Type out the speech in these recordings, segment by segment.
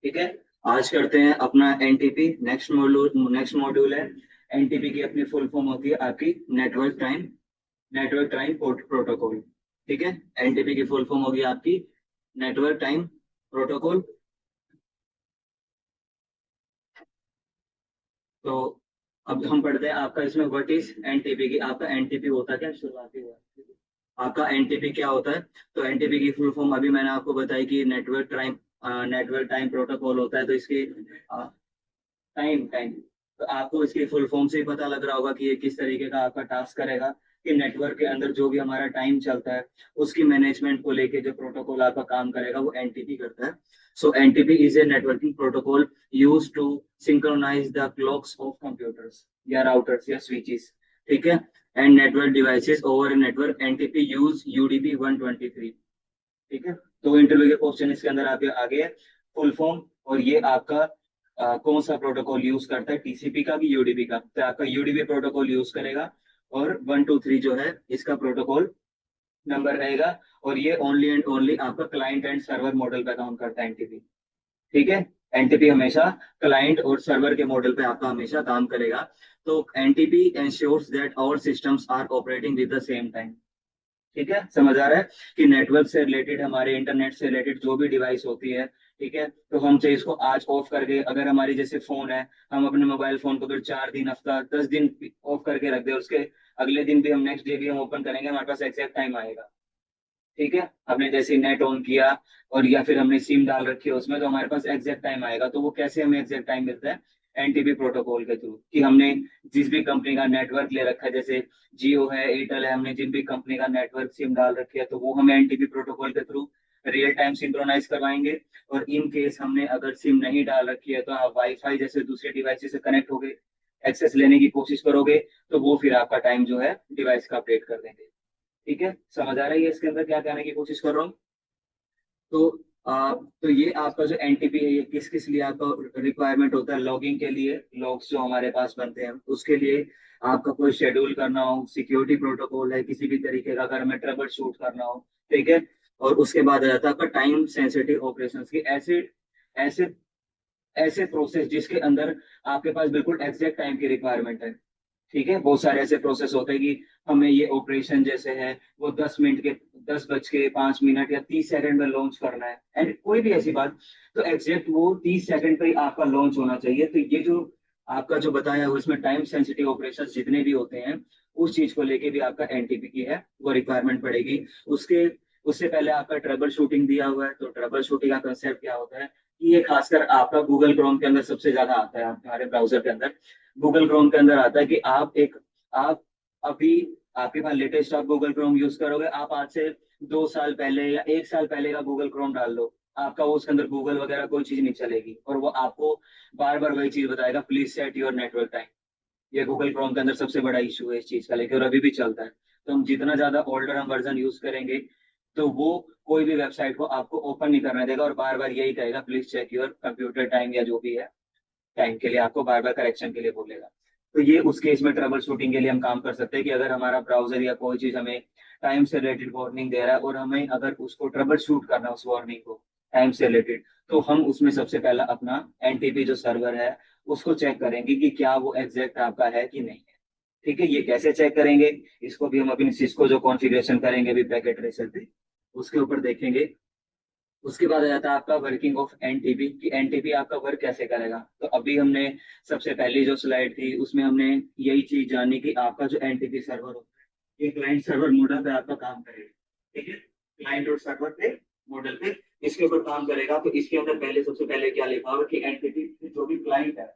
ठीक है। आज करते हैं अपना एनटीपी। नेक्स्ट मॉड्यूल है एनटीपी की। अपनी फुल फॉर्म होती है आपकी नेटवर्क टाइम प्रोटोकॉल। ठीक है। एनटीपी की फुल फॉर्म होगी आपकी नेटवर्क टाइम प्रोटोकॉल। तो अब हम पढ़ते हैं आपका इसमें व्हाट इज एनटीपी की। आपका एनटीपी होता क्या, शुरुआती हुआ आपका एनटीपी क्या होता है। तो एनटीपी की फुल फॉर्म अभी मैंने आपको बताई कि नेटवर्क टाइम प्रोटोकॉल होता है। तो इसकी टाइम टाइम तो आपको इसकी फुल फॉर्म से ही पता लग रहा होगा कि ये किस तरीके का आपका टास्क करेगा। कि नेटवर्क के अंदर जो भी हमारा टाइम चलता है उसकी मैनेजमेंट को लेके जो प्रोटोकॉल आपका काम करेगा वो एनटीपी करता है। So NTP is a networking protocol use to synchronize the clocks of computers या राउटर्स या स्विचेस। ठीक है। And network devices over network NTP use UDP 123। ठीक है। तो इंटरव्यू के क्वेश्चन इसके अंदर आपके आगे है फुल फॉर्म। और ये आपका कौन सा प्रोटोकॉल यूज करता है, टीसीपी का कि यूडीपी का। तो आपका यूडीपी प्रोटोकॉल यूज करेगा। और 1 2 3 जो है इसका प्रोटोकॉल नंबर रहेगा। और ये ओनली एंड ओनली आपका क्लाइंट एंड सर्वर मॉडल पे काम करता है एनटीपी। ठीक है। एनटीपी हमेशा क्लाइंट और सर्वर के मॉडल पे आपका हमेशा काम करेगा। तो NTP ensures that our systems are operating with the same time. ठीक है। समझ आ रहा है कि नेटवर्क से रिलेटेड, हमारे इंटरनेट से रिलेटेड जो भी डिवाइस होती है, ठीक है, तो हम चाहे इसको आज ऑफ करके, अगर हमारी जैसे फोन है, हम अपने मोबाइल फोन को फिर 4 दिन, हफ्ता, 10 दिन ऑफ करके रख दे, उसके अगले दिन भी हम नेक्स्ट डे भी हम ओपन करेंगे, हमारे पास एग्जैक्ट टाइम आएगा। ठीक है। हमने जैसे नेट ऑन किया और या फिर हमने सिम डाल रखी है उसमें, तो हमारे पास एग्जैक्ट टाइम आएगा। तो वो कैसे हमें एग्जैक्ट टाइम मिलता है, एनटीपी प्रोटोकॉल के थ्रू। कि हमने जिस भी कंपनी का नेटवर्क ले रखा है, जैसे जियो है, एयरटेल है, हमने जिन भी कंपनी का नेटवर्क सिम डाल रखी है, तो वो हमें एनटीपी प्रोटोकॉल के थ्रू रियल टाइम सिंक्रोनाइज करवाएंगे। और इन केस हमने अगर सिम नहीं डाल रखी है, तो आप वाईफाई जैसे दूसरे डिवाइस से कनेक्ट हो गए, एक्सेस लेने की कोशिश करोगे, तो वो फिर आपका टाइम जो है डिवाइस का अपडेट कर देंगे। ठीक है। समझ आ रहा है ये इसके अंदर क्या कहने की कोशिश कर रहा हूँ। तो तो ये आपका जो एनटीपी है, ये किस किस लिए आपका रिक्वायरमेंट होता है, लॉगिंग के लिए, लॉग्स जो हमारे पास बनते हैं उसके लिए, आपका कोई शेड्यूल करना हो, सिक्योरिटी प्रोटोकॉल है किसी भी तरीके का, अगर हमें ट्रबल शूट करना हो। ठीक है। और उसके बाद आ जाता है आपका टाइम सेंसिटिव ऑपरेशन की ऐसे ऐसे ऐसे प्रोसेस जिसके अंदर आपके पास बिल्कुल एग्जैक्ट टाइम की रिक्वायरमेंट है। ठीक है। बहुत सारे ऐसे प्रोसेस होते हैं कि हमें ये ऑपरेशन जैसे है वो 10 मिनट के, 10 बज के 5 मिनट या 30 सेकंड में लॉन्च करना है, एंड कोई भी ऐसी बात, तो एग्जैक्ट वो 30 सेकंड पे ही आपका लॉन्च होना चाहिए। तो ये जो आपका जो बताया है उसमें टाइम सेंसिटिव ऑपरेशन जितने भी होते हैं, उस चीज को लेके भी आपका एनटीपी की है वो रिक्वायरमेंट पड़ेगी। उसके उससे पहले आपका ट्रबल शूटिंग दिया हुआ है। तो ट्रबल शूटिंग का कंसेप्ट क्या होता है कि ये खासकर आपका गूगल क्रोम के अंदर सबसे ज्यादा आता है, हमारे ब्राउजर के अंदर। गूगल क्रोम के अंदर आता है कि आप अभी आपके पास लेटेस्ट आप गूगल क्रोम यूज करोगे, आप आज से 2 साल पहले या 1 साल पहले का गूगल क्रोम डाल लो, आपका वो उसके अंदर गूगल वगैरह कोई चीज नहीं चलेगी, और वो आपको बार बार वही चीज बताएगा, please set your network time. ये गूगल क्रोम के अंदर सबसे बड़ा इशू है इस चीज का लेकर, और अभी भी चलता है। तो हम जितना ज्यादा ओल्डर हम वर्जन यूज करेंगे, तो वो कोई भी वेबसाइट को आपको ओपन नहीं करने देगा, और बार बार यही कहेगा, please check your computer time या जो भी है टाइम के लिए आपको बार बार करेक्शन के लिए बोलेगा। तो ये उस केस में ट्रबल शूटिंग के लिए हम काम कर सकते हैं कि अगर हमारा ब्राउजर या कोई चीज हमें टाइम से रिलेटेड वार्निंग दे रहा है, और हमें अगर उसको ट्रबल शूट करना है उस वार्निंग को टाइम से रिलेटेड, तो हम उसमें सबसे पहला अपना एनटीपी जो सर्वर है उसको चेक करेंगे कि क्या वो एग्जैक्ट आपका है कि नहीं है। ठीक है। ये कैसे चेक करेंगे, इसको भी हम अपनी सिस्को जो कॉन्फ़िगरेशन करेंगे अभी पैकेट ट्रेसर पे, उसके ऊपर देखेंगे। उसके बाद आ जाता है आपका वर्किंग ऑफ एनटीपी कि एनटीपी आपका वर्क कैसे करेगा। तो अभी हमने सबसे पहली जो स्लाइड थी उसमें हमने यही चीज जानी कि आपका जो एनटीपी सर्वर होता है ये क्लाइंट सर्वर मॉडल पे आपका काम करेगा। ठीक है। क्लाइंट और सर्वर पे मॉडल पे इसके ऊपर काम करेगा। तो इसके अंदर पहले सबसे पहले क्या लिखा होगा कि एनटीपी जो भी क्लाइंट है,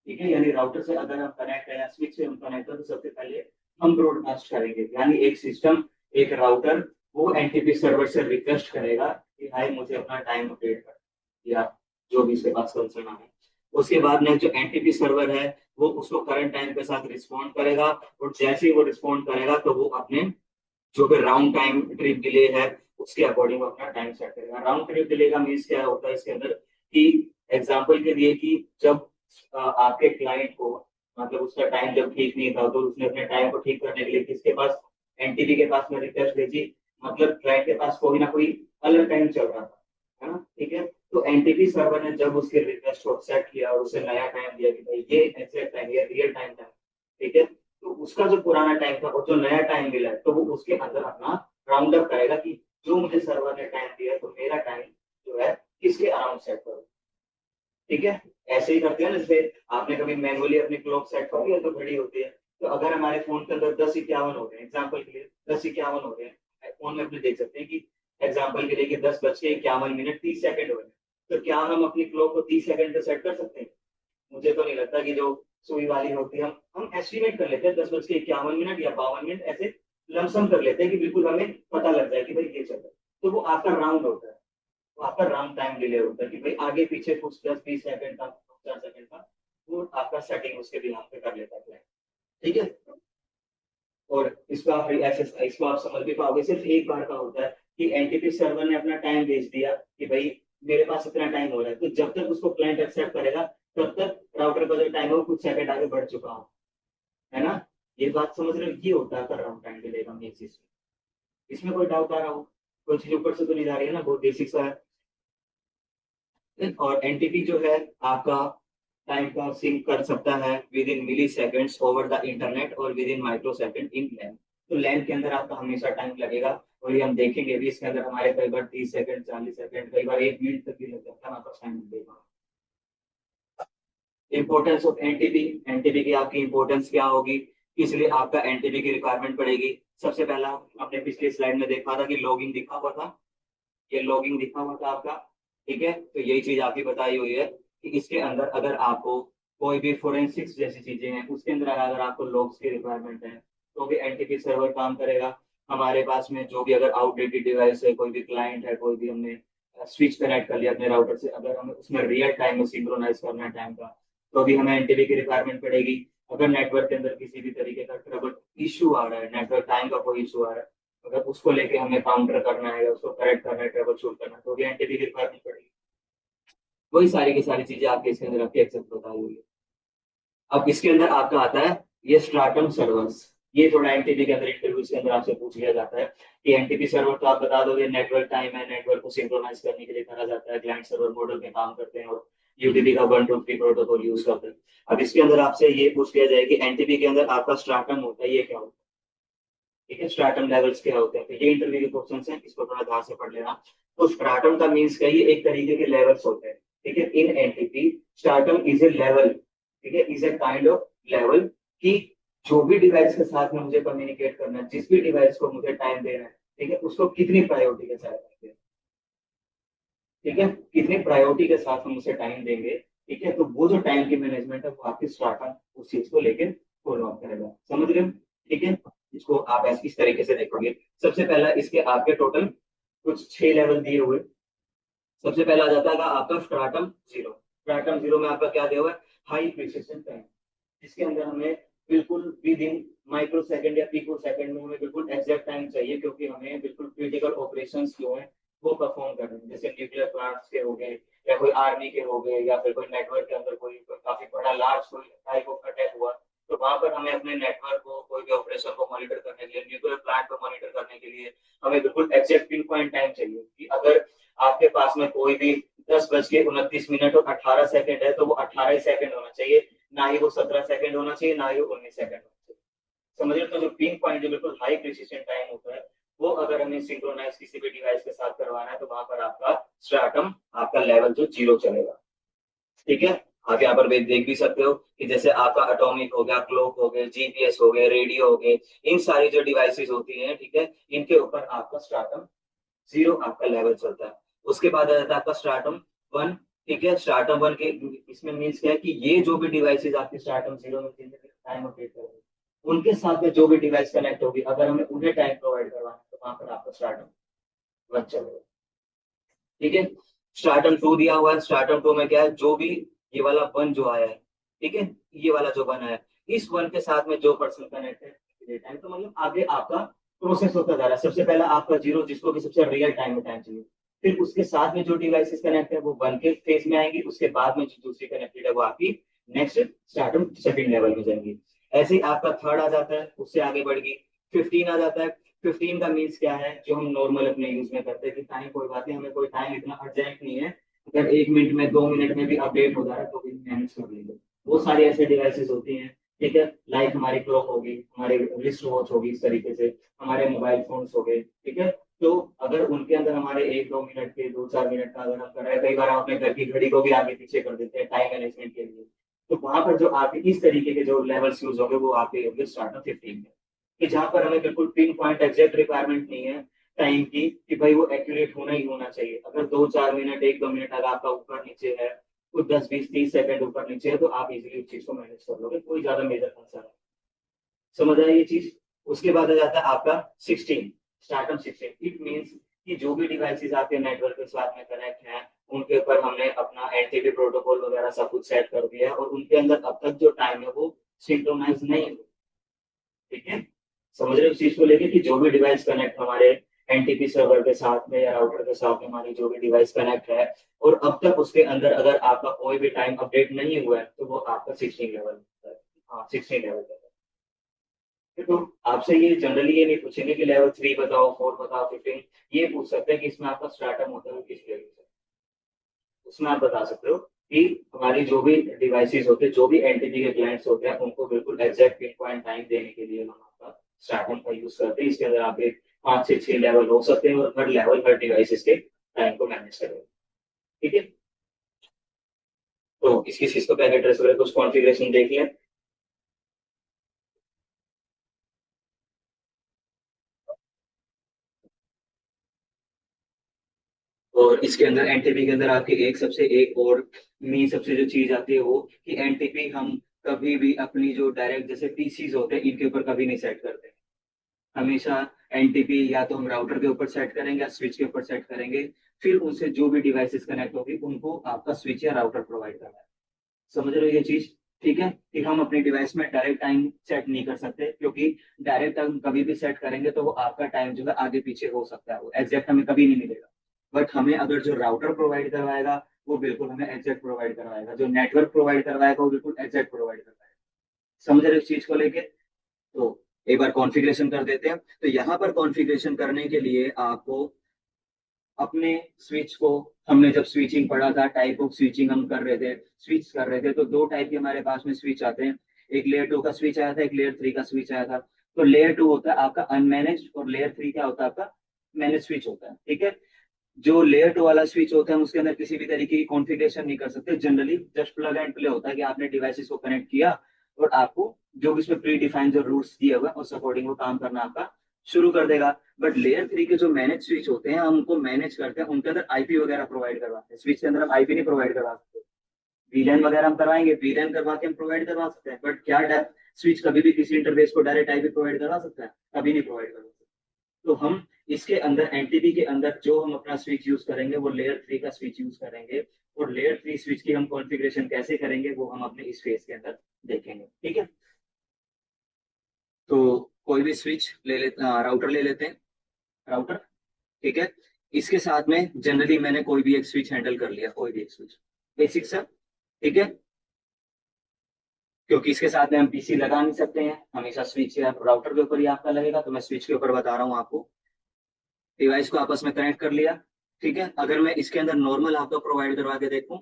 ठीक है, यानी राउटर से अगर हम कनेक्ट है या स्विच से हम कनेक्ट है, तो सबसे पहले हम ब्रॉडकास्ट करेंगे, यानी एक सिस्टम, एक राउटर, वो एनटीपी सर्वर से रिक्वेस्ट करेगा कि भाई मुझे अपना टाइम अपडेट कर, या जो भी इसके पास कंसर्न है। उसके बाद नेक्स्ट जो एनटीपी सर्वर है वो उसको करंट टाइम के साथ रिस्पॉन्ड करेगा, और जैसे ही वो रिस्पॉन्ड करेगा तो वो अपने जो भी राउंड टाइम ट्रिप डिले है उसके अकॉर्डिंग वो अपना टाइम सेट करेगा। राउंड ट्रिप डिले का मीन्स क्या होता है इसके अंदर कि एग्जाम्पल के लिए कि जब आपके क्लाइंट को, मतलब उसका टाइम जब ठीक नहीं था, तो उसने अपने टाइम को ठीक करने के लिए किसके पास, एनटीपी के पास में रिक्वेस्ट भेजी, मतलब क्लाइंट के पास कोई ना कोई अलग टाइम चल रहा था, है ना। ठीक है। तो एनटीपी सर्वर ने जब उसके रिक्वेस्ट को एक्सेप्ट किया और उसे नया टाइम दिया कि भाई ये एग्जैक्ट टाइम, ये रियल टाइम था, ठीक है, तो उसका जो पुराना टाइम था और जो नया टाइम मिला है, तो वो उसके अंदर अपना राउंड अप करेगा कि जो मुझे सर्वर ने टाइम दिया तो मेरा टाइम जो है किसके अराउंड सेट करो। ठीक है, ऐसे ही करते हैं ना, जैसे आपने कभी मैनुअली अपनी क्लॉक सेट करी है तो घड़ी होती है, तो अगर हमारे फोन के अंदर 10:51 हो रहे हैं, एग्जाम्पल के लिए 10:51 हो रहे हैं, फोन में अपने देख सकते हैं कि एग्जाम्पल के लिए कि 10:51 30 सेकंड हो रहे हैं, तो क्या हम अपनी क्लॉक को 30 सेकंड पे सेट कर सकते हैं? मुझे तो नहीं लगता कि जो सुई वाली होती है, हम एस्टिमेट कर लेते हैं 10:51 या 52 मिनट, ऐसे लमसम कर लेते हैं कि बिल्कुल हमें पता लग जाए कि भाई ये चल रहा है, तो वो आपका राउंड होता है, वो आपका राउंड टाइम डिले होता है कि भाई आगे पीछे कुछ 10-20 सेकंड का, 4 सेकंड का, वो आपका सेटिंग उसके बिहाफ पे कर लेता है। ठीक है, और इसको आप इसको आप समझ भी पाओगे, सिर्फ एक बार का होता है कि एनटीपी सर्वर ने अपना टाइम भेज दिया कि भाई मेरे पास इतना टाइम हो रहा है, तो जब तक उसको क्लाइंट एक्सेप्ट करेगा तब तक राउटर का जो टाइम है वो कुछ सेकंड आगे बढ़ चुका हो, है ना? ये बात समझ रहे हो, ये होता है राउंड टाइम डिले का मेन चीज। इसमें कोई डाउट आ रहा हो? कोई चीज ऊपर से तो नहीं जा रही है ना, बहुत बेसिक सा है। और एनटीपी जो है आपका टाइम का सिंक कर सकता है within milliseconds over the internet और within microsecond in LAN. तो लैन के अंदर आपका हमेशा टाइम लगेगा, और ये हम देखेंगे भी, इसके अंदर हमारे कई बार 30 सेकंड, 40 सेकंड, कई बार 1 मिनट तक भी लग जाता है आपका टाइम देगा। इंपॉर्टेंस ऑफ एनटीपी, एनटीपी की आपकी इंपॉर्टेंस क्या होगी, इसलिए आपका एनटीपी की रिक्वायरमेंट पड़ेगी। सबसे पहला हमने पिछली स्लाइड में देखा था कि लॉगिंग दिखा हुआ था, ये लॉगिंग दिखा हुआ था आपका। ठीक है, तो यही चीज आपकी बताई हुई है कि इसके अंदर अगर आपको कोई भी फोरेंसिक्स जैसी चीजें हैं उसके अंदर अगर आपको लॉग्स की रिक्वायरमेंट है तो भी एनटीपी सर्वर काम करेगा। हमारे पास में जो भी अगर आउटडेटेड डिवाइस है, कोई भी क्लाइंट है, कोई भी हमने स्विच कनेक्ट कर लिया अपने राउटर से, अगर हमें उसमें रियल टाइम में सिंक्रोनाइज करना है टाइम का, तो भी हमें एनटीपी की रिक्वायरमेंट पड़ेगी। अगर नेटवर्क के अंदर किसी भी तरीके का ट्रबल इशू आ रहा है, नेटवर्क टाइम का कोई इशू आ रहा है, अगर उसको लेके हमें काउंटर करना है या उसको करेक्ट करना है, ट्रबल शूट करना है, तो भी एनटीपी की रिक्वायरमेंट पड़ेगी। वही सारी की सारी चीजें आपके इसके अंदर आपकी एक्सेप्ट बताई हुई है। अब इसके अंदर आपका आता है ये स्ट्राटम सर्वर्स। ये थोड़ा एनटीपी के अंदर इंटरव्यूज के अंदर आपसे पूछ लिया जाता है कि एनटीपी सर्वर तो आप बता दोगे नेटवर्क टाइम है, नेटवर्क को सिंक्रोनाइज करने के लिए करा जाता है, क्लाइंट सर्वर मॉडल में काम करते हैं और यूडीपी का 1 2 3 प्रोटोकॉल यूज करते हैं। अब इसके अंदर आपसे ये पूछ लिया जाए कि एनटीपी के अंदर आपका स्ट्राटम होता है, ये क्या होता है? ठीक है, स्ट्राटम लेवल्स क्या होते हैं, तो ये इंटरव्यू के क्वेश्चन हैं, इसको थोड़ा ध्यान से पढ़ लेना। तो स्ट्राटम का मीन्स क्या है, ये एक तरीके के लेवल्स होते हैं। ठीक है, इन एनटीपी स्ट्राटम इज ए लेवल, ठीक है, is a kind of level कि जो भी डिवाइस के साथ में मुझे कम्युनिकेट करना है, जिस भी डिवाइस को मुझे टाइम देना है, ठीक है, उसको कितनी प्रायोरिटी के साथ देंगे, ठीक है, कितनी प्रायोरिटी के साथ हम उसे टाइम देंगे। ठीक है, तो वो जो टाइम की मैनेजमेंट है वो आपकी स्ट्राटम उस चीज को लेकर फॉलो अप करेगा। समझ रहे हो? ठीक है, इसको आप ऐसे इस तरीके से देखोगे। सबसे पहला इसके आपके टोटल कुछ 6 लेवल दिए हुए। सबसे पहला आ जाता है आपका स्ट्राटम जीरो। स्ट्राटम जीरो में आपका क्या दिया हुआ है? हाई प्रिसिशन टाइम, जिसके अंदर हमें बिल्कुल विद इन माइक्रो सेकंड या पिको सेकंड में हमें बिल्कुल एग्जैक्ट टाइम चाहिए, क्योंकि हमें बिल्कुल क्रिटिकल ऑपरेशंस जो है वो परफॉर्म करने हैं, जैसे न्यूक्लियर प्लांट्स के हो गए या कोई आर्मी के हो गए या फिर कोई नेटवर्क के अंदर कोई काफी बड़ा लार्ज कोई टाइप ऑफ अटैक हुआ, तो वहां पर हमें अपने नेटवर्क को, कोई भी ऑपरेशन को मॉनिटर करने के लिए, न्यूक्लियर प्लांट को मॉनिटर करने के लिए हमें बिल्कुल एग्जैक्ट पिन पॉइंट टाइम चाहिए कि अगर आपके पास में कोई भी 10:29 और 18 सेकंड है तो वो 18 सेकंड होना चाहिए, ना ही वो 17 सेकंड होना चाहिए, ना ही वो 19 सेकंड होना चाहिए। समझिए, तो जो पिन पॉइंट जो बिल्कुल हाई प्रिसिशन टाइम होता है, वो अगर हमें सिंक्रोनाइज किसी भी डिवाइस के साथ करवाना है तो वहां पर आपका स्ट्राटम आपका लेवल जो जीरो चलेगा। ठीक है, आप यहाँ पर देख भी सकते हो कि जैसे आपका एटॉमिक हो गया, क्लॉक हो गए, जीपीएस हो गए, रेडियो हो गए, इन सारी जो डिवाइसेस होती हैं, ठीक है, इनके ऊपर आपका स्ट्राटम जीरो आपका लेवल चलता है। उसके बाद आ जाता है आपका स्ट्राटम वन। ठीक है, स्ट्राटम वन के इसमें मीन्स क्या है कि ये जो भी डिवाइसेज आपके स्ट्राटम जीरो में टाइम अपडेट करेंगे, उनके साथ में जो भी डिवाइस कनेक्ट होगी, अगर हमें उन्हें टाइम प्रोवाइड करवाना है तो वहां पर आपका स्ट्राटम वन चलेगा। ठीक है, स्ट्राटम टू दिया हुआ है। स्ट्राटम टू में क्या है, जो भी ये वाला वन जो आया है, ठीक है, ये वाला जो वन आया है, इस वन के साथ में जो पर्सन कनेक्ट है टाइम, तो मतलब आगे आपका प्रोसेस होता जा रहा है। सबसे पहला आपका जीरो, जिसको भी सबसे रियल टाइम में टाइम चाहिए, फिर उसके साथ में जो डिवाइसेस कनेक्ट है वो वन के फेज में आएंगी, उसके बाद में जो दूसरी कनेक्टेड है वो आपकी नेक्स्ट स्टार्टम सेकंड लेवल में जाएंगी। ऐसे ही आपका थर्ड आ जाता है, उससे आगे बढ़ गई। 15 आ जाता है। 15 का मीन्स क्या है, जो हम नॉर्मल अपने यूज में करते हैं कि टाइम कोई बात नहीं, हमें कोई टाइम इतना अर्जेंट नहीं है अगर 1 मिनट में 2 मिनट में भी अपडेट हो जा रहा है तो भी मैनेज कर लेंगे। वो सारी ऐसे डिवाइसेस होती हैं, ठीक है, लाइक हमारी क्लॉक होगी, हमारे रिस्ट वॉच होगी, इस तरीके से हमारे मोबाइल फोन्स हो गए, ठीक है। तो अगर उनके अंदर हमारे 1-2 मिनट के 2-4 मिनट का अगर हम कर रहे हैं, कई बार हम अपने घर की घड़ी को भी आगे पीछे कर देते हैं टाइम मैनेजमेंट के लिए। तो वहां पर जो आपके इस तरीके के जो लेवल्स यूज होंगे वो आपके होंगे स्टार्ट ऑफ 15 में, कि जहां पर हमें बिल्कुल पिन पॉइंट एग्जैक्ट रिक्वायरमेंट नहीं है टाइम की कि भाई वो एक्यूरेट होना ही होना चाहिए। अगर 2-4 मिनट 1-2 मिनट अगर आपका ऊपर नीचे है, कुछ 10-20-30 सेकंड ऊपर नीचे है, तो आप इजीली उस चीज को मैनेज कर लोगे, कोई ज्यादा मेजर कंसर्न नहीं। समझ आया ये चीज। उसके बाद आ जाता है आपका 16, स्टार्टअप 16। इट मीन्स कि जो भी डिवाइसेस आपके नेटवर्क के साथ में कनेक्ट हैं, उनके ऊपर हमने अपना एनटीपी प्रोटोकॉल वगैरह सब कुछ सेट कर दिया है, और उनके अंदर अब तक जो टाइम है वो सिंक्रोनाइज नहीं है, ठीक है। समझ रहे हो इस चीज को लेके कि जो भी डिवाइस कनेक्ट हमारे एनटीपी सर्वर के साथ में या राउटर के साथ में हमारी जो भी डिवाइस कनेक्ट है, और अब तक उसके अंदर अगर आपका कोई भी टाइम अपडेट नहीं हुआ है, तो वो आपका 16 लेवल है। हाँ, 16 लेवल है। तो आपसे ये जनरली ये नहीं पूछेंगे कि लेवल 3 बताओ, 4 बताओ, 15। ये पूछ सकते हैं कि इसमें आपका स्टार्टअप होता है किस लेवल से। उसमें आप बता सकते हो कि हमारी जो भी डिवाइसेस होते हैं, जो भी एनटीपी के क्लाइंट्स होते हैं, उनको बिल्कुल एग्जैक्ट पिन पॉइंट टाइम देने के लिए हम आपका स्टार्टअप का यूज करते हैं। इसके अंदर आपके 5 से 6 लेवल हो सकते हैं, और हर लेवल हर डिवाइसेस के टाइम को मैनेज करेगा, ठीक है। तो किसी चीज को पैकेट ट्रेस वगैरह कुछ कॉन्फ़िगरेशन देख लें। और इसके अंदर एनटीपी के अंदर आपकी एक और मेन सबसे जो चीज आती है वो, कि एनटीपी हम कभी भी अपनी जो डायरेक्ट जैसे पीसीज होते हैं इनके ऊपर कभी नहीं सेट करते। हमेशा एनटीपी या तो हम राउटर के ऊपर सेट करेंगे या स्विच के ऊपर सेट करेंगे, फिर उनसे जो भी डिवाइसेस कनेक्ट होगी उनको आपका स्विच या राउटर प्रोवाइड करना है। समझ रहे हो ये चीज, ठीक है। कि हम अपनी डिवाइस में डायरेक्ट टाइम सेट नहीं कर सकते, क्योंकि डायरेक्ट हम कभी भी सेट करेंगे तो वो आपका टाइम जो है आगे पीछे हो सकता है, वो एग्जैक्ट हमें कभी नहीं मिलेगा। बट हमें अगर जो राउटर प्रोवाइड करवाएगा वो बिल्कुल हमें एग्जैक्ट प्रोवाइड करवाएगा, जो नेटवर्क प्रोवाइड करवाएगा वो बिल्कुल एग्जैक्ट प्रोवाइड करवाएगा। समझ रहे हो इस चीज को लेके। तो एक बार कॉन्फ़िगरेशन कर देते हैं। तो यहाँ पर कॉन्फ़िगरेशन करने के लिए आपको अपने स्विच को, हमने जब स्विचिंग पढ़ा था, टाइप ऑफ स्विचिंग हम कर रहे थे, स्विच कर रहे थे, तो दो टाइप के हमारे पास में स्विच आते हैं। एक लेयर 2 का स्विच आया था, एक लेयर 3 का स्विच आया था। तो लेयर 2 होता है आपका अनमैनेज, और लेयर 3 क्या होता है आपका मैनेज स्विच होता है, ठीक है। जो लेयर 2 वाला स्विच होता है उसके अंदर किसी भी तरीके की कॉन्फ़िगरेशन नहीं कर सकते, generally just plug and play होता है कि आपने डिवाइसेस को कनेक्ट किया और आपको जो भी उसमें प्री डिफाइन जो रूल्स दिए हुए हैं उस अकॉर्डिंग वो काम करना आपका शुरू कर देगा। बट लेयर 3 के जो मैनेज स्विच होते हैं, हम उनको मैनेज करते हैं, उनके अंदर आईपी वगैरह प्रोवाइड करवाते हैं। स्विच के अंदर हम आईपी नहीं प्रोवाइड करवा सकते, वीलैन वगैरह हम करवाएंगे, वीलैन करवा के हम प्रोवाइड करवा सकते हैं, बट क्या स्विच कभी भी किसी इंटरफेस को डायरेक्ट आईपी प्रोवाइड करवा सकता है? कभी नहीं प्रोवाइड करवा सकता। तो हम इसके अंदर एनटीपी के अंदर जो हम अपना स्विच यूज करेंगे वो लेयर 3 का स्विच यूज करेंगे, और लेयर 3 स्विच की हम कॉन्फ़िगरेशन कैसे करेंगे वो हम अपने इस फेज के अंदर देखेंगे, ठीक है। तो कोई भी स्विच ले लेते, राउटर ले लेते हैं, राउटर, ठीक है। इसके साथ में जनरली मैंने कोई भी एक स्विच हैंडल कर लिया, कोई भी एक स्विच, बेसिक सा, ठीक है। क्योंकि इसके साथ में हम पीसी लगा नहीं सकते हैं, हमेशा स्विच या राउटर के ऊपर ही आपका लगेगा, तो मैं स्विच के ऊपर बता रहा हूँ आपको। डिवाइस को आपस में कनेक्ट कर लिया, ठीक है। अगर मैं इसके अंदर नॉर्मल आपको प्रोवाइड करवा के देखूं,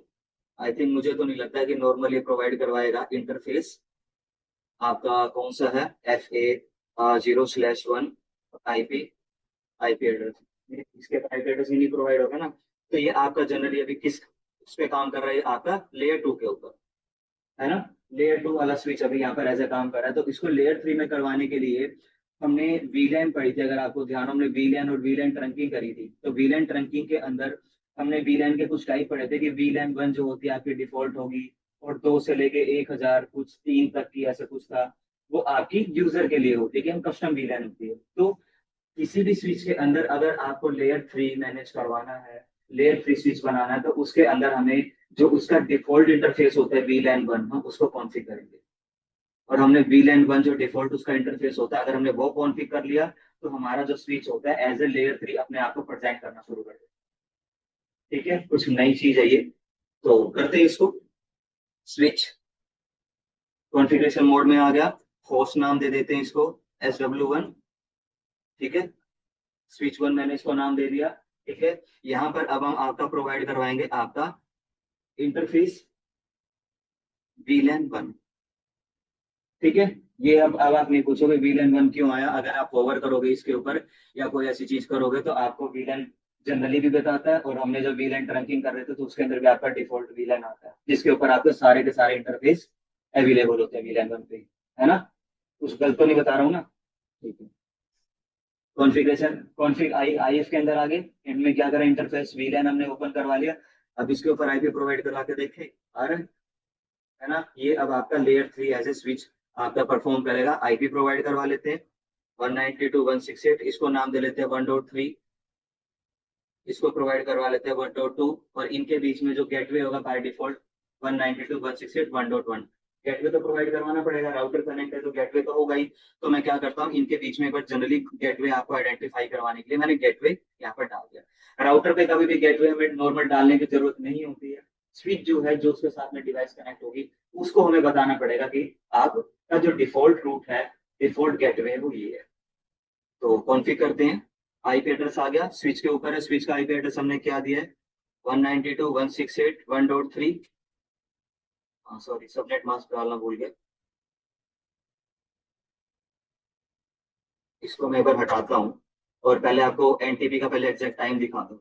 आई थिंक मुझे तो नहीं लगता है कि नॉर्मल ये प्रोवाइड करवाएगा इंटरफेस। आपका कौन सा है, FA 0/1 आईपी, आईपी एड्रेस, इसके आईपी एड्रेस ही नहीं प्रोवाइड होगा ना। तो ये आपका जनरली अभी किस उस पे काम कर रहा है, आपका लेयर 2 के ऊपर, है ना। लेयर 2 वाला स्विच अभी यहाँ पर ऐसे काम कर रहा है, तो इसको लेयर 3 में करवाने के लिए हमने वीलैन पढ़ी थी, अगर आपको ध्यान हो, हमने वीलैन और वीलैन ट्रंकिंग करी थी। तो वीलैन ट्रंकिंग के अंदर हमने वीलैन के कुछ टाइप पढ़े थे, कि वीलैन 1 जो होती है आपकी डिफॉल्ट होगी, और 2 से लेके 1000 कुछ 3 तक की ऐसा कुछ था, वो आपकी यूजर के लिए होती है, कि हम कस्टम वीलैन होती है। तो किसी भी स्विच के अंदर अगर आपको लेयर 3 मैनेज करवाना है, लेयर 3 स्विच बनाना है, तो उसके अंदर हमें जो उसका डिफॉल्ट इंटरफेस होता है VLAN 1, हम उसको कॉन्फ़िगर करेंगे। और हमने VLAN 1 जो डिफॉल्ट उसका इंटरफेस होता है, अगर हमने वो कॉन्फ़िगर कर लिया, तो हमारा जो स्विच होता है एज ए लेयर 3 अपने आप को प्रेजेंट करना शुरू कर देगा, ठीक है। कुछ नई चीज है ये। तो करते हैं इसको। स्विच कॉन्फ़िगरेशन मोड में आ गया, होस्ट नाम दे देते हैं इसको SW1, ठीक है। स्विच 1 मैंने इसको नाम दे दिया, ठीक है, यहाँ पर अब हम आपका प्रोवाइड करवाएंगे आपका इंटरफेस VLAN 1। ठीक है, ये अब आप नहीं पूछोगे VLAN 1 क्यों आया, अगर आप होवर करोगे इसके ऊपर या कोई ऐसी चीज करोगे तो आपको VLAN जनरली भी बताता है, और हमने जो VLAN ट्रैकिंग कर रहे थे तो उसके अंदर भी आपका डिफॉल्ट VLAN आता है जिसके ऊपर आपके सारे के सारे इंटरफेस अवेलेबल होते हैं VLAN 1 पे, है ना। कुछ गलत तो नहीं बता रहा हूँ ना। ठीक है, कॉन्फ़िगरेशन कॉन्फ़िग आई आईएफ के अंदर आगे इनमें क्या करें, इंटरफेस VLAN हमने ओपन करवा लिया। अब इसके ऊपर आईपी प्रोवाइड करवा के देखें, आ रहा है ना। ये अब आपका लेयर 3 एज ए स्विच आपका परफॉर्म करेगा। आईपी प्रोवाइड करवा लेते हैं 192.168, इसको नाम दे लेते हैं 1.3, इसको प्रोवाइड करवा लेते हैं 1.2, और इनके बीच में जो गेटवे होगा बाय डिफॉल्ट 192.168.1.1। गेटवे तो प्रोवाइड करवाना पड़ेगा, राउटर कनेक्ट है तो गेटवे तो होगा ही। तो मैं क्या करता हूँ, इनके बीच में एक बार जनरली गेटवे आपको आइडेंटिफाई करवाने के लिए मैंने गेटवे यहाँ पर डाल दिया। राउटर पे कभी भी गेटवे हमें नॉर्मल डालने की जरूरत नहीं होती है। स्विच जो है जो उसके साथ में डिवाइस कनेक्ट होगी उसको हमें बताना पड़ेगा कि आपका जो डिफॉल्ट रूट है, डिफॉल्ट गेटवे है वो ये है। तो कॉन्फ़िग करते हैं। आईपी एड्रेस आ गया, स्विच के ऊपर है, स्विच का आईपी एड्रेस हमने क्या दिया है 192.168.1.3। हाँ सॉरी, सबनेट मास्क डालना भूल गया, इसको मैं एक बार हटाता हूँ और पहले आपको एनटीपी का पहले एग्जैक्ट टाइम दिखा दूँ।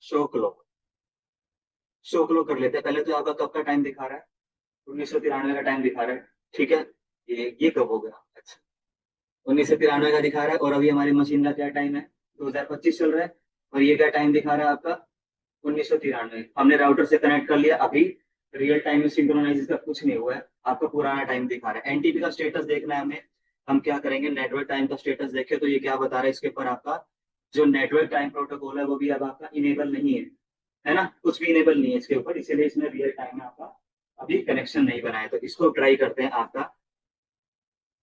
शो क्लॉक, शो क्लॉक कर लेते हैं पहले। तो आपका कब का टाइम दिखा रहा है, 1993 का टाइम दिखा रहा है। ठीक है, ये कब हो गया, अच्छा 1993 का दिखा रहा है, और अभी हमारी मशीन का क्या टाइम है, 2025 चल रहा है, और ये क्या टाइम दिखा रहा है आपका 1993। हमने राउटर से कनेक्ट कर लिया, अभी रियल टाइम में सिंक्रोनाइज का कुछ नहीं हुआ है, आपका पुराना टाइम दिखा रहा है। एनटीपी का स्टेटस देखना है हमें, हम क्या करेंगे, नेटवर्क टाइम का स्टेटस देखें तो ये क्या बता रहा है इसके ऊपर, आपका जो नेटवर्क टाइम प्रोटोकॉल है वो भी अब आपका इनेबल नहीं है ना, कुछ भी इनेबल नहीं है इसके ऊपर, इसीलिए इसने रियल टाइम में आपका अभी कनेक्शन नहीं बनाया। तो इसको ट्राई करते हैं। आपका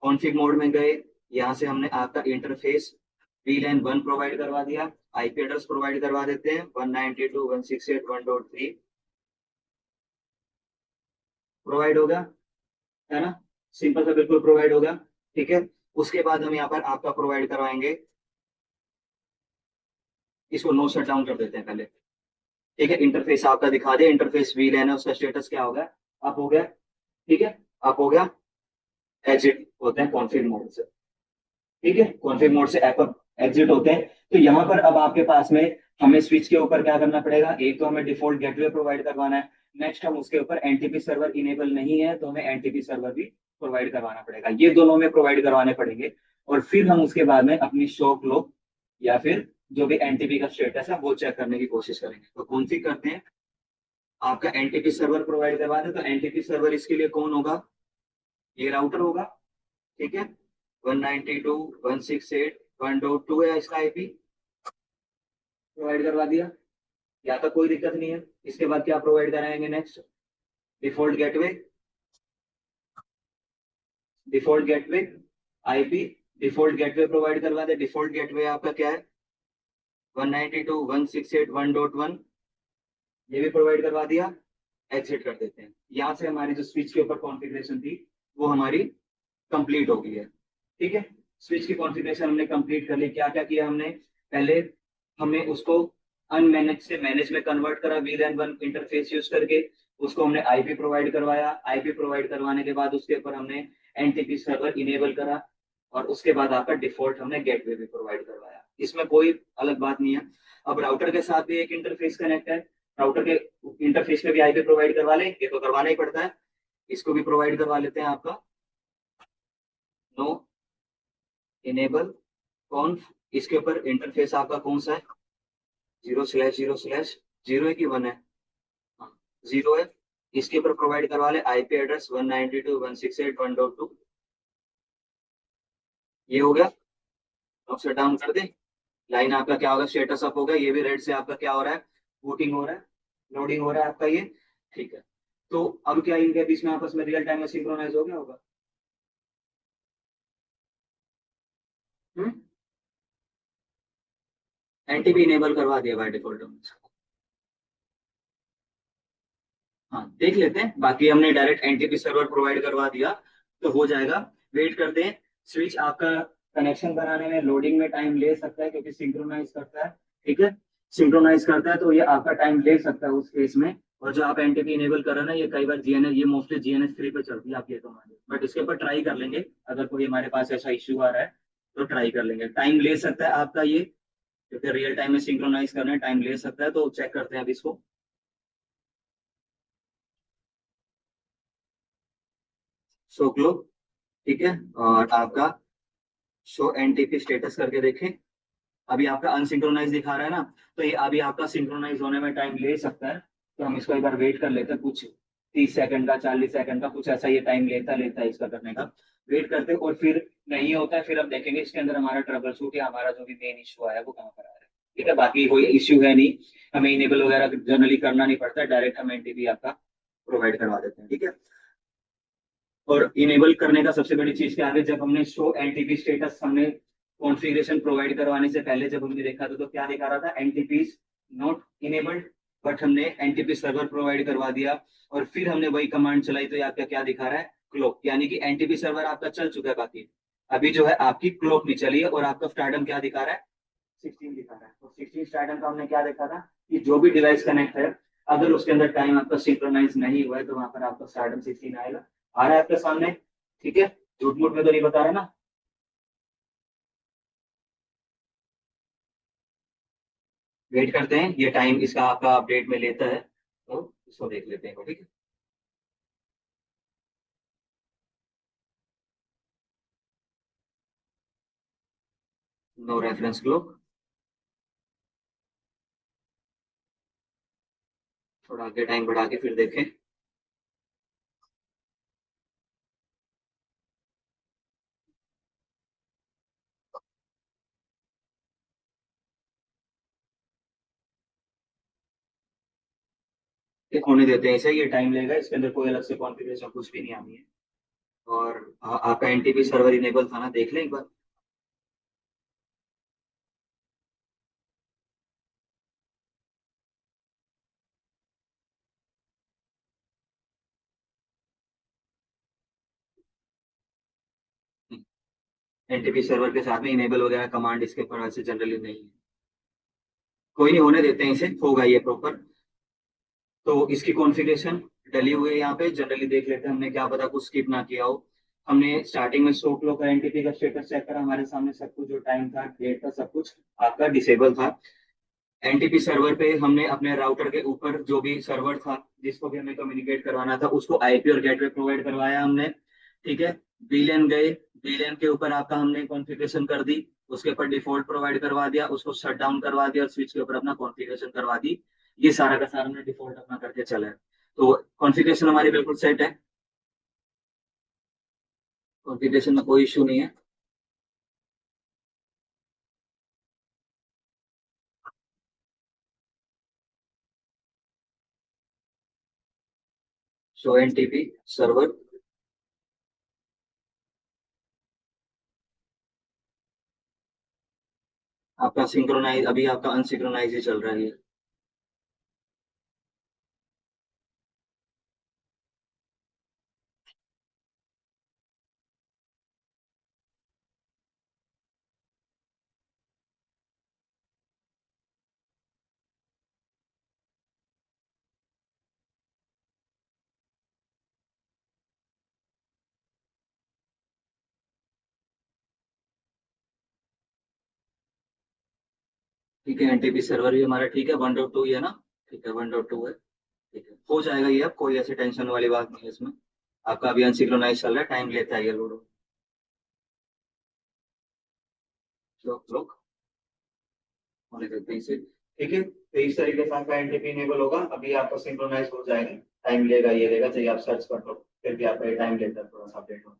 कॉन्फ़िग मोड में गए, यहाँ से हमने आपका इंटरफेस VLAN 1 प्रोवाइड करवा दिया, आईपी एड्रेस प्रोवाइड करवा देते हैं 192.168.1.3, प्रोवाइड होगा, है ना, सिंपल सा बिल्कुल प्रोवाइड होगा। ठीक है, उसके बाद हम यहाँ पर आपका प्रोवाइड करवाएंगे, इसको नो शट डाउन कर देते हैं पहले। ठीक है, इंटरफेस आपका दिखा दे, इंटरफेस VLAN है उसका स्टेटस क्या होगा, अप हो गया। ठीक है, अप हो गया, एग्जिट होते हैं कॉन्फ़िग मोड से। ठीक है, कॉन्फ़िग मोड से ऐप एग्जिट होते हैं। तो यहाँ पर अब आपके पास में हमें स्विच के ऊपर क्या करना पड़ेगा, एक तो हमें डिफॉल्ट गेटवे प्रोवाइड करवाना है, नेक्स्ट हम उसके ऊपर एनटीपी सर्वर इनेबल नहीं है तो हमें एनटीपी सर्वर भी प्रोवाइड करवाना पड़ेगा, ये दोनों में प्रोवाइड करवाने पड़ेंगे। और फिर हम उसके बाद में अपनी शो क्लॉक या फिर जो भी एनटीपी का स्टेटस है वो चेक करने की कोशिश करेंगे। तो कॉन्फ़िग करते हैं, आपका एनटीपी सर्वर प्रोवाइड करवा दे, तो एनटीपी सर्वर इसके लिए कौन होगा, ये राउटर होगा। ठीक है, 192.168.1.2 है इसका आईपी, प्रोवाइड करवा दिया, या तो कोई दिक्कत नहीं है। इसके बाद क्या प्रोवाइड कराएंगे next, default gateway, default gateway IP, default gateway provide करवा दे। डिफॉल्ट गेटवे आपका क्या है 192.168.1.1, ये भी प्रोवाइड करवा दिया, एग्जिट कर देते हैं। यहाँ से हमारी जो स्विच के ऊपर कॉन्फ़िगरेशन थी वो हमारी कंप्लीट हो गई है। ठीक है, स्विच की कॉन्फ़िगरेशन हमने कंप्लीट कर ली। क्या क्या किया हमने, पहले हमने उसको अनमैनेज से मैनेज में कन्वर्ट करा VLAN 1 इंटरफेस यूज करके, उसको हमने आईपी प्रोवाइड करवाया, आईपी प्रोवाइड करवाने के बाद उसके ऊपर हमने एनटीपी सर्वर इनेबल करा, और उसके बाद आपका डिफॉल्ट हमने गेटवे भी प्रोवाइड करवाया, इसमें कोई अलग बात नहीं है। अब राउटर के साथ भी एक इंटरफेस कनेक्ट है, राउटर के इंटरफेस में भी आईपी प्रोवाइड करवा लें, ये तो करवाना ही पड़ता है, इसको भी प्रोवाइड करवा लेते हैं। आपका नो इनेबल कॉन्फ, इसके ऊपर इंटरफेस आपका कौन सा है, 0/0/0 है कि 1 है, हाँ 0 है, इसके ऊपर प्रोवाइड करवा ले आईपी एड्रेस 192.168.1.2, ये हो गया। अब शट डाउन कर दे, लाइन आपका क्या होगा, स्टेटस अप हो गया, ये भी रेड से आपका क्या हो रहा है, बूटिंग हो रहा है, लोडिंग हो रहा है आपका ये। ठीक है, तो अब क्या इनके बीच में आपस में रियल टाइम में सिंक्रोनाइज हो गया होगा। एनटीपी इनेबल करवा दिया बाय डिफॉल्ट। हाँ देख लेते हैं, बाकी हमने डायरेक्ट एनटीपी सर्वर प्रोवाइड करवा दिया तो हो जाएगा। वेट करते हैं, स्विच आपका कनेक्शन बनाने में लोडिंग में टाइम ले सकता है क्योंकि सिंक्रोनाइज करता है। ठीक है, सिंक्रोनाइज करता है तो ये आपका टाइम ले सकता है उस केस में। और जो आप एनटीपी इनेबल कर रहे हैं ना, ये कई बार जीएनएस, ये मोस्टली जीएनएस 3 पे चलती है आपकी कमांड, बट इसके ऊपर ट्राई कर लेंगे। अगर कोई हमारे पास ऐसा इश्यू आ रहा है तो ट्राई कर लेंगे। टाइम ले सकता है आपका ये, क्योंकि रियल टाइम में सिंक्रोनाइज करना है, टाइम ले सकता है। तो चेक करते हैं अब इसको। शो क्लॉक, ठीक है, और आपका शो एनटीपी स्टेटस करके देखें। अभी आपका अनसिंक्रोनाइज दिखा रहा है ना, तो ये अभी आपका सिंक्रोनाइज होने में टाइम ले सकता है। तो हम इसको एक बार वेट कर लेते हैं, कुछ 30 सेकंड का, 40 सेकंड का, कुछ ऐसा ये टाइम लेता है इसका करने का। वेट करते हैं, और फिर नहीं होता है फिर हम देखेंगे इसके अंदर हमारा ट्रबल शूट या हमारा जो भी मेन इशू आया है वो कहाँ पर आ रहा है। ठीक है, बाकी कोई इश्यू है नहीं। हमें इनेबल वगैरह जनरली करना नहीं पड़ता, डायरेक्ट हम एनटीपी आपका प्रोवाइड करवा देते हैं। ठीक है, और इनेबल करने का सबसे बड़ी चीज क्या है, जब हमने शो एनटीपी स्टेटस हमने कॉन्फ़िगरेशन प्रोवाइड करवाने से पहले जब हमने देखा था तो क्या दिखा रहा था, एनटीपी नॉट इनेबल्ड। बट हमने एनटीपी सर्वर प्रोवाइड करवा दिया और फिर हमने वही कमांड चलाई तो ये आपका क्या दिखा रहा है, क्लॉक, यानी कि एनटीपी सर्वर आपका चल चुका है। बाकी अभी जो है आपकी क्लॉक नहीं चली है, और आपका स्टार्टम क्या दिखा रहा है, 16 दिखा रहा है। तो 16 स्टार्टम का हमने क्या देखा था कि जो भी डिवाइस कनेक्ट है, अगर उसके अंदर टाइम आपका सिंक्रोनाइज नहीं हुआ है तो वहां पर आपका स्टार्टम 16 आएगा। आ रहा है आपके सामने? ठीक है, झूठ मूठ में तो नहीं बता रहा ना? वेट करते हैं, ये टाइम इसका आपका अपडेट में लेता है तो इसको देख लेते हैं। ठीक है, नो रेफरेंस ग्लोब, थोड़ा आगे टाइम बढ़ा के फिर देखें। ये होने देते हैं इसे, ये टाइम लेगा, इसके अंदर कोई अलग से कॉन्फ़िगरेशन कुछ भी नहीं आनी है। और आपका एनटीपी सर्वर इनेबल था ना, देख लें एक बार। एनटीपी सर्वर के साथ में इनेबल वगैरह कमांड इसके ऊपर वैसे जनरली नहीं है। कोई नहीं, होने देते हैं इसे, होगा ये प्रॉपर। तो इसकी कॉन्फ़िगरेशन डली हुई है यहाँ पे, जनरली देख लेते हैं, हमने क्या पता कुछ स्किप ना किया हो। हमने स्टार्टिंग में शो क्लॉक का एनटीपी का स्टेटस चेक करा, हमारे सामने सब कुछ, जो टाइम था, डेट था, सब कुछ आपका डिसेबल था। एनटीपी सर्वर पे हमने अपने राउटर के ऊपर जो भी सर्वर था जिसको भी हमें कम्युनिकेट करवाना था उसको आईपी और गेटवे प्रोवाइड करवाया हमने। ठीक है, वीलैन गए, वीलैन के ऊपर आपका हमने कॉन्फ़िगरेशन कर दी, उसके ऊपर डिफॉल्ट प्रोवाइड करवा दिया, उसको शट डाउन करवा दिया, और स्विच के ऊपर अपना कॉन्फ़िगरेशन करवा दी। ये सारा का सारा हमने डिफॉल्ट अपना करके चला है। तो कॉन्फ़िगरेशन हमारी बिल्कुल सेट है, कॉन्फ़िगरेशन में कोई इशू नहीं है। शो एनटीपी सर्वर, आपका सिंक्रोनाइज, अभी आपका अनसिंक्रोनाइज ही चल रहा है ये। ठीक है, एनटीपी सर्वर भी हमारा ठीक है, 1.2 ही है ना? ठीक है, 1.2 है। ठीक है, हो जाएगा ये, अब कोई ऐसी टेंशन वाली बात नहीं है इसमें। आपका अभी अनसिक्रोनाइज चल रहा है, टाइम लेता है ये लोड। लोग होने देते हैं इसे। ठीक है, तो इस तरीके से आपका एनटीपी इनेबल होगा, अभी आपका सिंक्रोनाइज हो जाएगा। टाइम लेगा, ये लेगा, चाहिए आप सर्च कर लो, फिर भी आपका टाइम लेता है थोड़ा सा अपडेट हो।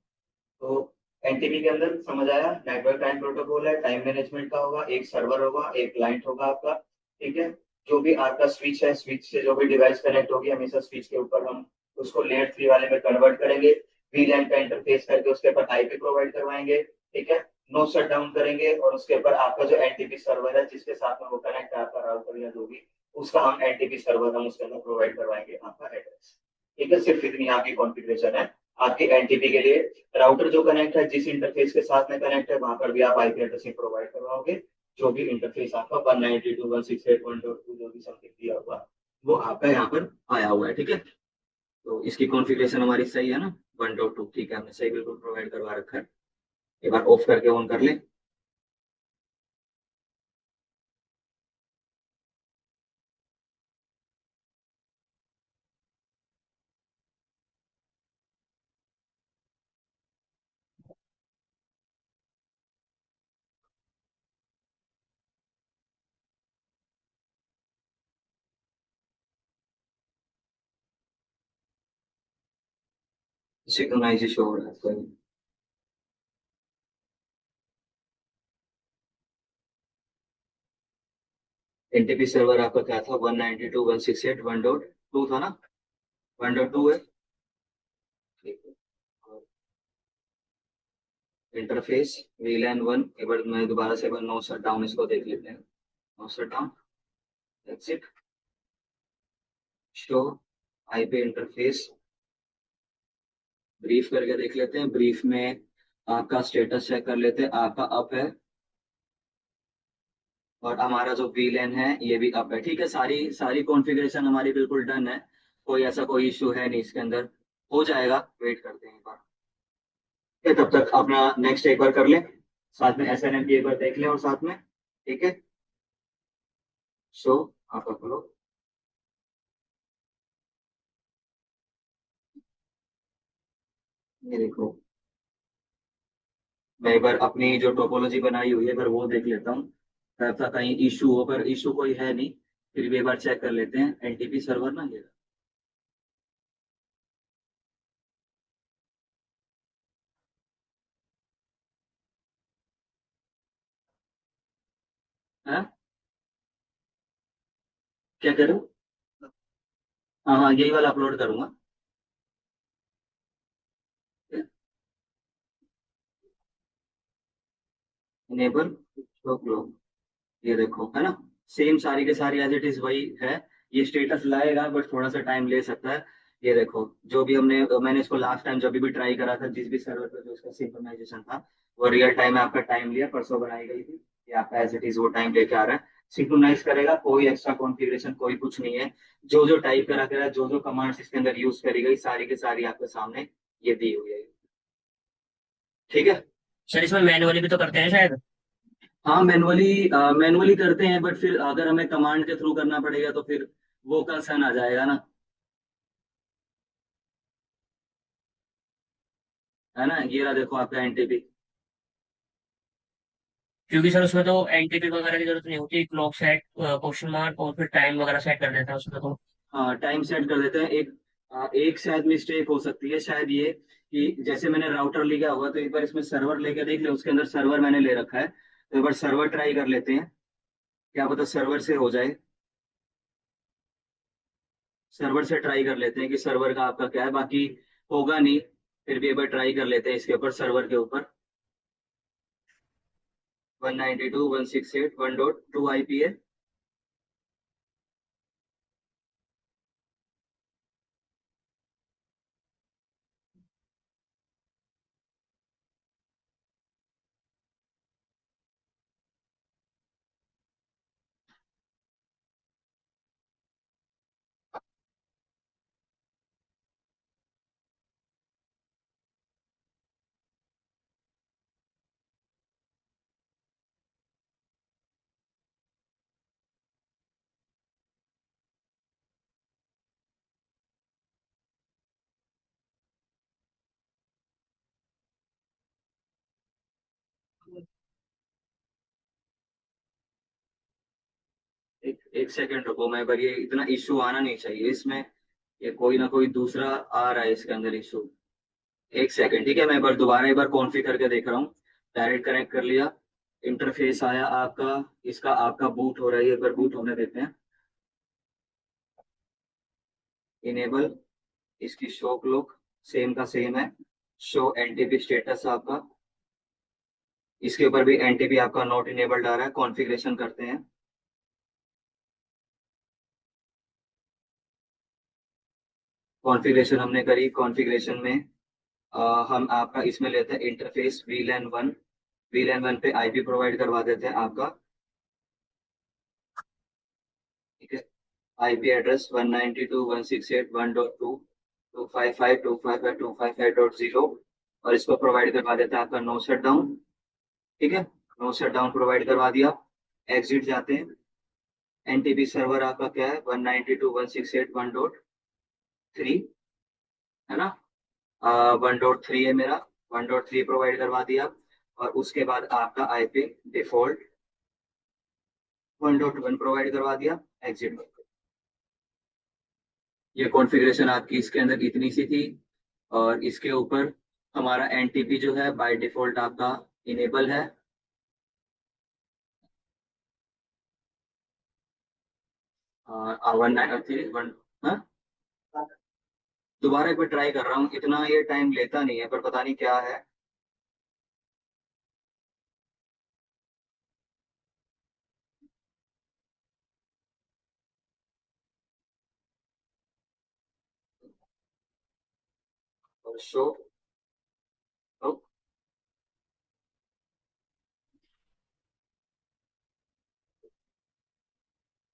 तो एनटीपी के अंदर समझ आया, नेटवर्क टाइम प्रोटोकॉल है, टाइम मैनेजमेंट का होगा, एक सर्वर होगा, एक क्लाइंट होगा आपका। ठीक है, जो भी आपका स्विच है, स्विच से जो भी डिवाइस कनेक्ट होगी हमेशा स्विच के ऊपर हम उसको लेयर 3 वाले में कन्वर्ट करेंगे। वीलैन का इंटरफेस करके उसके ऊपर आईपी प्रोवाइड करवाएंगे। ठीक है, नो शट डाउन करेंगे, और उसके ऊपर आपका जो एनटीपी सर्वर है जिसके साथ में वो कनेक्ट है आपका राउटर या जो भी, उसका हम एनटीपी सर्वर हम उसके अंदर प्रोवाइड करवाएंगे आपका एड्रेस। ठीक है, सिर्फ इतनी आपकी कॉन्फ़िगरेशन है। आपके एनटीपी के लिए। राउटर जो कनेक्ट है, जिस इंटरफेस के साथ में कनेक्ट है, वहां पर भी आप आईपी एड्रेसिंग प्रोवाइड करवाओगे। जो भी इंटरफेस आपका 192.168.1.2 जो भी समथिंग दिया हुआ, वो आपका यहाँ पर आया हुआ है, ठीक है। तो इसकी कॉन्फ़िगरेशन हमारी सही है ना, 1.2, ठीक है, हमने सही बिल्कुल प्रोवाइड करवा रखा है। एक बार ऑफ करके ऑन कर ले। सिंक्रोनाइज शो हो रहा है आपका। एनटीपी सर्वर आपका क्या था, 192.168.1.2 था ना, 1.2 है, ठीक है। और इंटरफेस वीलैन 1, एक बार मैं दोबारा से एक बार नो शट डाउन इसको देख लेते हैं। No shut down, that's it. Show IP interface, brief करके देख लेते हैं। ब्रीफ में आपका स्टेटस चेक कर लेते हैं, आपका अप है। और हमारा जो वीलेन है ये भी अप है, ठीक है। सारी सारी कॉन्फ़िगरेशन हमारी बिल्कुल डन है। कोई ऐसा कोई इशू है नहीं इसके अंदर। हो जाएगा, वेट करते हैं एक बार। ठीक है, तब तक अपना नेक्स्ट एक बार कर ले, साथ में एसएनएम की एक बार देख लें और साथ में, ठीक है। सो आपका खोलो। ये देखो, मैं एक बार अपनी जो टोपोलॉजी बनाई हुई है, एक बार वो देख लेता हूँ। ऐसा कहीं इशू हो, पर इशू कोई है नहीं। फिर भी एक बार चेक कर लेते हैं एनटीपी सर्वर ना ये। हाँ, क्या करूँ? हाँ हाँ, यही वाला अपलोड करूंगा। इनेबल ये देखो, है ना, सेम सारी के सारी एज इट इज वही है। ये स्टेटस लाएगा बट थोड़ा सा टाइम ले सकता है। ये देखो, जो भी मैंने इसको लास्ट टाइम जब भी ट्राई करा था, जिस भी सर्वर पे जो इसका सिंक्रोनाइजेशन था, वो रियल टाइम में आपका टाइम लिया, परसों बनाई गई थी। ये आपका एज इट इज वो टाइम लेके आ रहा है। सिंक्रोनाइज करेगा, कोई एक्स्ट्रा कॉन्फ़िगरेशन कोई कुछ नहीं है। जो जो टाइप करा करा, जो जो कमांड्स इसके अंदर यूज करी गई, सारी की सारी आपके सामने ये दी हुई है, ठीक है। सर इसमें मैनुअली भी तो करते हैं शायद। हाँ, मैनुअली मैनुअली करते हैं, बट फिर अगर हमें कमांड के थ्रू करना पड़ेगा तो फिर वो कंसर्न आ जाएगा ना, है ना। ये रहा देखो आपका एनटीपी। क्योंकि सर उसमें तो एनटीपी वगैरह की जरूरत नहीं होती, क्लॉक सेट, क्वेश्चन मार्क और फिर टाइम वगैरह सेट कर देता है उसमें तो। हाँ, टाइम सेट कर देते हैं। एक शायद मिस्टेक हो सकती है, शायद ये कि जैसे मैंने राउटर लिया हुआ, तो एक बार इसमें सर्वर लेके देख ले, उसके अंदर सर्वर मैंने ले रखा है, तो एक बार सर्वर ट्राई कर लेते हैं, क्या पता सर्वर से हो जाए। सर्वर से ट्राई कर लेते हैं कि सर्वर का आपका क्या है, बाकी होगा नहीं। फिर भी एक बार ट्राई कर लेते हैं इसके ऊपर, सर्वर के ऊपर। 192.168.1.2 आईपी है। एक एक सेकंड रुको, मैं पर ये इतना इशू आना नहीं चाहिए इसमें। ये कोई ना कोई दूसरा आ रहा है इसके अंदर इशू। एक सेकंड, ठीक है, मैं एक बार दोबारा एक बार कॉन्फ़िगर करके देख रहा हूँ। डायरेक्ट कनेक्ट कर लिया, इंटरफेस आया आपका, इसका आपका बूट हो रहा है, एक बार बूट होने देते हैं। इनेबल, इसकी शो क्लॉक सेम का सेम है। शो एनटीपी स्टेटस आपका, इसके ऊपर भी एनटीपी आपका नॉट इनेबल्ड आ रहा है। कॉन्फ़िगरेशन करते हैं। कॉन्फ़िगरेशन हमने करी, कॉन्फ़िगरेशन में हम आपका इसमें लेते हैं इंटरफेस VLAN 1। VLAN 1 पे आईपी प्रोवाइड करवा देते हैं आपका। ठीक है। आईपी एड्रेस 192.168.1.2 255.255.255.0 और इसको प्रोवाइड करवा देता है आपका नो शट डाउन। ठीक है। नो शट डाउन प्रोवाइड करवा दिया। एग्जिट जाते हैं। एनटीपी सर्वर आपका क्या है 192.168.1.3 है ना। 1.3 है मेरा। 1.3 प्रोवाइड करवा दिया। और उसके बाद आपका आईपी डिफॉल्ट 1.1 प्रोवाइड करवा दिया। एग्जिट। ये कॉन्फ़िगरेशन आपकी इसके अंदर इतनी सी थी। और इसके ऊपर हमारा एनटीपी जो है बाय डिफॉल्ट आपका इनेबल है। और 193 हाँ। दोबारा एक बार ट्राई कर रहा हूँ, इतना ये टाइम लेता नहीं है पर पता नहीं क्या है। और शो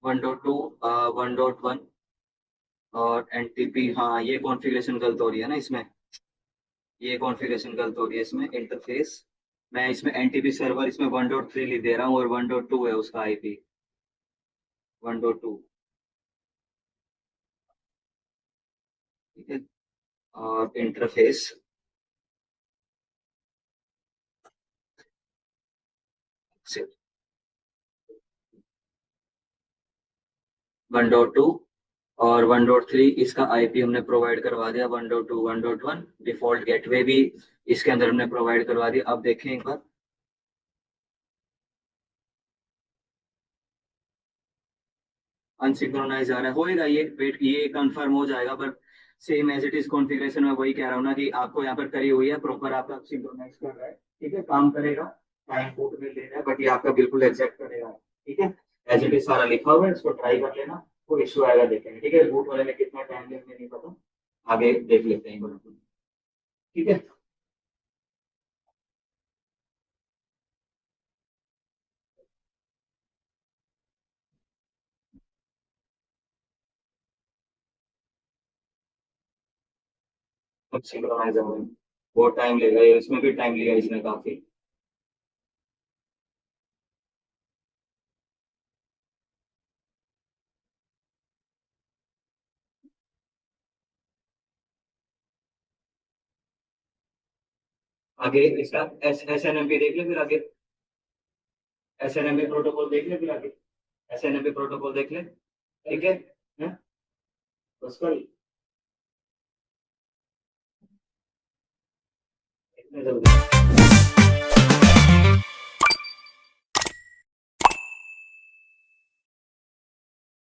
1.2 1.1 और एनटीपी। हाँ ये कॉन्फ़िगरेशन गलत हो रही है ना इसमें। ये कॉन्फ़िगरेशन गलत हो रही है इसमें इंटरफेस। मैं इसमें एनटीपी सर्वर इसमें 1.3 लिख दे रहा हूँ और 1.2 है उसका आईपी। 1.2। ठीक है। और इंटरफेस 1.2 और 1.3 इसका आईपी हमने प्रोवाइड करवा दिया। 1.2 1.1 डिफॉल्ट गेटवे भी इसके अंदर हमने प्रोवाइड करवा दिया। अब देखें एक बार। अनसिंक्रोनाइज आ रहा है, होएगा ये, वेट ये कंफर्म हो जाएगा। पर same as it is configuration में वही कह रहा हूँ ना कि आपको यहाँ पर करी हुई है प्रॉपर, आपका सिंक्रोनाइज कर रहा है। ठीक है, काम करेगा। टाइम कोड में ले रहा है बट ये आपका बिल्कुल एग्जैक्ट करेगा। ठीक है। एज इट इज सारा लिखा हुआ है, इसको ट्राई कर लेना। कोई इशू आएगा देखेंगे। ठीक है, रूट वाले में कितना टाइम लेंगे नहीं पता, आगे देख लेते हैं बिल्कुल। ठीक है। अब सिंक्रोनाइज हो, बहुत टाइम लेगा ये, इसमें भी टाइम लिया इसने काफी। आगे इसका एस एन एम पी देख ले फिर आगे। S N M P protocol देख ले फिर आगे। S N M P protocol देख ले। ठीक है। हैं? बस कर। इतने जल्दी